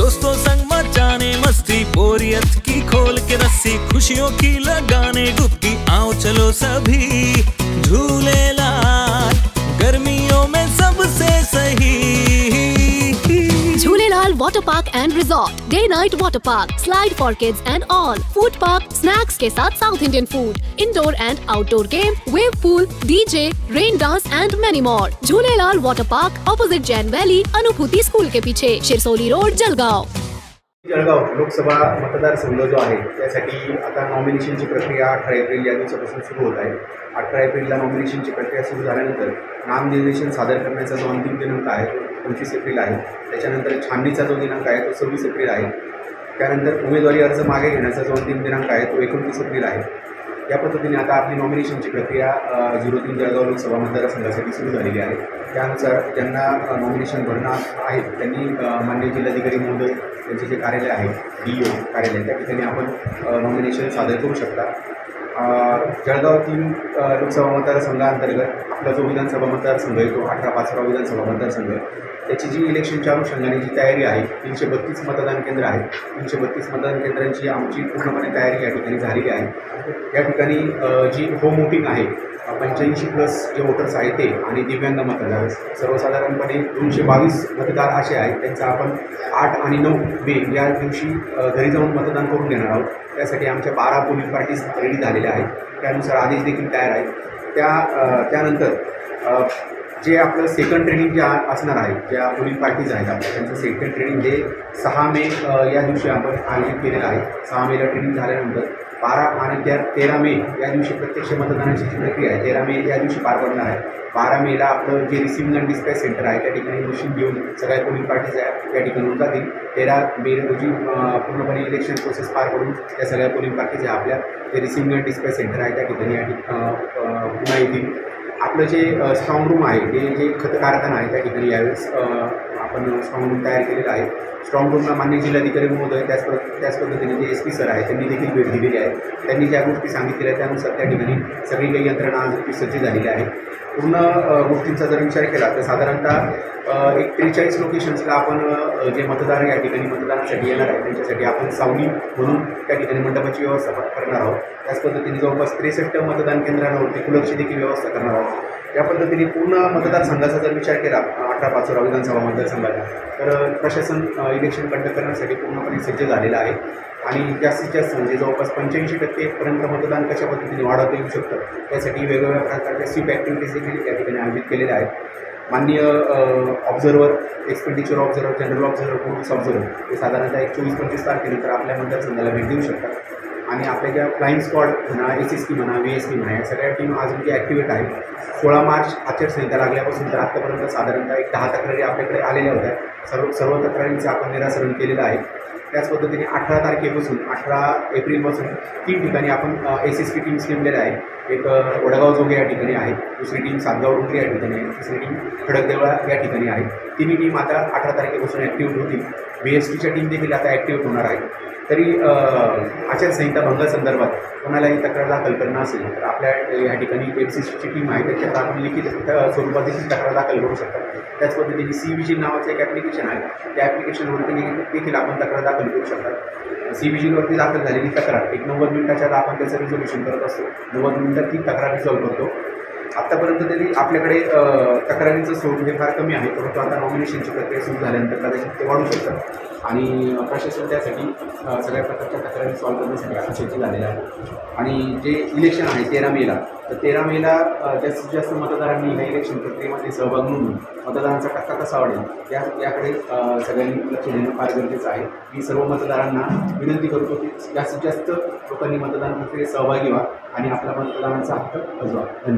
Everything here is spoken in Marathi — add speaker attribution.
Speaker 1: दोस्तों संग मचाने मस्ती, बोरियत की खोल के रस्सी, खुशियों की लगाने डुबकी, आओ चलो सभी झूलेलाल गर्मियों में सबसे सही।
Speaker 2: Jhulelal water park and resort, day night water park, slide for kids and all, food park, snacks के साथ south Indian food, indoor and outdoor game, wave pool, DJ, rain dance and many more. Jhulelal water park, opposite Jain valley, Anubhuti school के पीछे, शिरसोली रोड, जळगाव।
Speaker 3: जळगाव लोकसभा मतदारसंघ जो आहे त्यासाठी आता नॉमिनेशनची प्रक्रिया 18 एप्रिल या दिवसापासून सुरू होत आहे। 18 एप्रिलला नॉमिनेशनची प्रक्रिया सुरू झाल्यानंतर नामनिर्देशन सादर करण्याचा जो अंतिम दिनांक आहे तो 25 एप्रिल आहे। त्याच्यानंतर छाननीचा जो दिनांक आहे तो 26 एप्रिल आहे। त्यानंतर उमेदवारी अर्ज मागे घेण्याचा जो अंतिम दिनांक आहे तो 29 एप्रिल आहे। या पद्धतीने आता आपली नॉमिनेशनची प्रक्रिया 03 जळगाव लोकसभा मतदारसंघासाठी सुरू झालेली आहे। त्यानुसार ज्यांना नॉमिनेशन भरणार आहे त्यांनी माननीय जिल्हाधिकारी महोदय त्यांचे जे कार्यालय आहे DO कार्यालय त्या ठिकाणी आपण नॉमिनेशन सादर करू शकता। जळगाव 3 लोकसभा मतदारसंघाअंतर्गत आपला जो विधानसभा मतदारसंघ आहे तो 18 विधानसभा मतदारसंघ त्याची जी इलेक्शनच्या अनुषंगाने जी तयारी आहे 332 मतदान केंद्र आहे। 332 मतदान केंद्रांची आमची पूर्णपणे तयारी या ठिकाणी झालेली आहे। या ठिकाणी जी होम वोटिंग आहे 85+ जे वोटर्स आहेत ते आणि दिव्यांग मतदार सर्वसाधारणपणे 222 मतदार असे आहेत। त्यांचा आपण 8 आणि 9 मे या दिवशी घरी जाऊन मतदान करून घेणार आहोत। त्यासाठी आमच्या 12 पोलिंग पार्टीज रेडी झालेल्या आहेत। त्यानुसार आदेश देखील तयार आहेत। त्यानंतर जे आपलं सेकंड ट्रेनिंग जे असणार आहे ज्या पोलिंग पार्टीज आहेत आपल्या त्यांचं सेकंड ट्रेनिंग जे 6 मे या दिवशी आपण आयोजित केलेलं आहे। 6 मेला ट्रेनिंग झाल्यानंतर 12 आणि 13 मे या दिवशी प्रत्यक्ष मतदानाची जी प्रक्रिया आहे 13 मे या दिवशी पार पडणार आहे। 12 मेला आपलं जे रिसिव्हिंग अँड डिस्पॅच सेंटर आहे त्या ठिकाणी मशीन घेऊन सगळ्या पोलिंग पार्टीज आहे त्या ठिकाणी जातील। 13 मे रोजी पूर्णपणे इलेक्शन प्रोसेस पार पडून त्या सगळ्या पोलिंग पार्टीज आहे आपल्या जे रिसिव्हिंग अँड डिस्पॅच सेंटर आहे त्या ठिकाणी पुन्हा येतील। आपलं जे स्ट्रॉंग रूम आहे जे खत कारखाना आहे त्या ठिकाणी यावेळेस आपण स्ट्रॉंग रूम तयार केलेला आहे। स्ट्रॉंग रूमला माननीय जिल्हाधिकारी महोदय त्याच पद्धतीने जे SP सर आहे त्यांनी देखील भेट दिलेली आहे। त्यांनी ज्या गोष्टी सांगितलेल्या त्यानुसार त्या ठिकाणी सगळी काही यंत्रणा आज सज्ज झालेली आहे। पूर्ण गोष्टींचा जर विचार केला तर साधारणतः एक 43 लोकेशन्सला आपण जे मतदार या ठिकाणी मतदानासाठी येणार आहे त्यांच्यासाठी आपण सावली म्हणून त्या ठिकाणी मंडपाची व्यवस्था करणार आहोत। त्याच पद्धतीने जवळपास 63 मतदान केंद्रांवरती कुलरची देखील व्यवस्था करणार आहोत। या पद्धतीने पूर्ण मतदारसंघाचा जर विचार केला 18 विधानसभा मतदारसंघाचा तर प्रशासन इलेक्शन कंडक्ट करण्यासाठी पूर्णपणे सज्ज झालेलं आहे आणि जास्तीत जास्त म्हणजे जवळपास 85% पर्यंत मतदान कशा पद्धतीने वाढवता येऊ शकतं त्यासाठी वेगवेगळ्या प्रकारच्या स्वीप ॲक्टिव्हिटीज देखील त्या ठिकाणी आयोजित केलेल्या आहेत। माननीय observer, expenditure observer, general observer, police observer हे साधारणतः 24-25 तारखेनंतर आपल्या मतदारसंघाला भेट देऊ शकतात आणि आपल्या ज्या फ्लाईंग स्क्वॉड म्हणा SSP म्हणा VSP म्हणा या सगळ्या टीम अजून ॲक्टिवेट आहेत। 16 मार्च आचारसंहिता लागल्यापासून तर आत्तापर्यंत साधारणतः एक 10 तक्रारी आपल्याकडे आलेल्या होत्या। सर्व तक्रारींचं आपण निराकरण केलेलं आहे। त्याच पद्धतीने 18 तारखेपासून 18 एप्रिलपासून 3 ठिकाणी आपण SSP टीम्स नेमलेल्या आहेत। एक वडगाव जोगे या ठिकाणी आहे, दुसरी टीम सातगाव डोंगरी या ठिकाणी आहे, तिसरी टीम खडकदेवळा या ठिकाणी आहे। तिन्ही टीम आता 18 तारखेपासून ॲक्टिव्ह होतील। VSTच्या टीम देखील आता ॲक्टिव्ह होणार आहेत। तरी आचारसंहिता भंगासंदर्भात कोणालाही तक्रार दाखल करणं असेल तर आपल्या या ठिकाणी MCCची टीम आहे त्याच्यात आपण लिखित स्वरूपात देखील तक्रार दाखल करू शकतात। त्याच पद्धतीने CVGIL नावाचं एक ॲप्लिकेशन आहे त्या ॲप्लिकेशनवरती देखील आपण तक्रार दाखल करू शकतात। CVGILवरती दाखल झालेली तक्रार एक 90 मिनिटाच्या आपण त्याचं रिझोल्युशन करत असतो। 90 मिनिटात ती तक्रार रिझॉल्व्ह करतो। आत्तापर्यंत तरी आपल्याकडे तक्रारींचं स्वरूप हे फार कमी आहे, परंतु आता नॉमिनेशनची प्रक्रिया सुरू झाल्यानंतर कदाचित ते वाढू शकतात आणि प्रशासन त्यासाठी सगळ्या प्रकारच्या तक्रारी सॉल्व्ह करण्यासाठी आता सज्ज झालेलं आहे। आणि जे इलेक्शन आहे 13 मेला तर 13 मेला जास्तीत जास्त मतदारांनी या इलेक्शन प्रक्रियेमध्ये सहभाग नोंदवून मतदानाचा टक्का कसा वाढेल याकडे सगळ्यांनी लक्ष देणं फार गरजेचं आहे। मी सर्व मतदारांना विनंती करतो की जास्तीत जास्त लोकांनी मतदान प्रक्रियेत सहभागी व्हा आणि आपला मतदानाचा हक्क बजवा। धन्यवाद।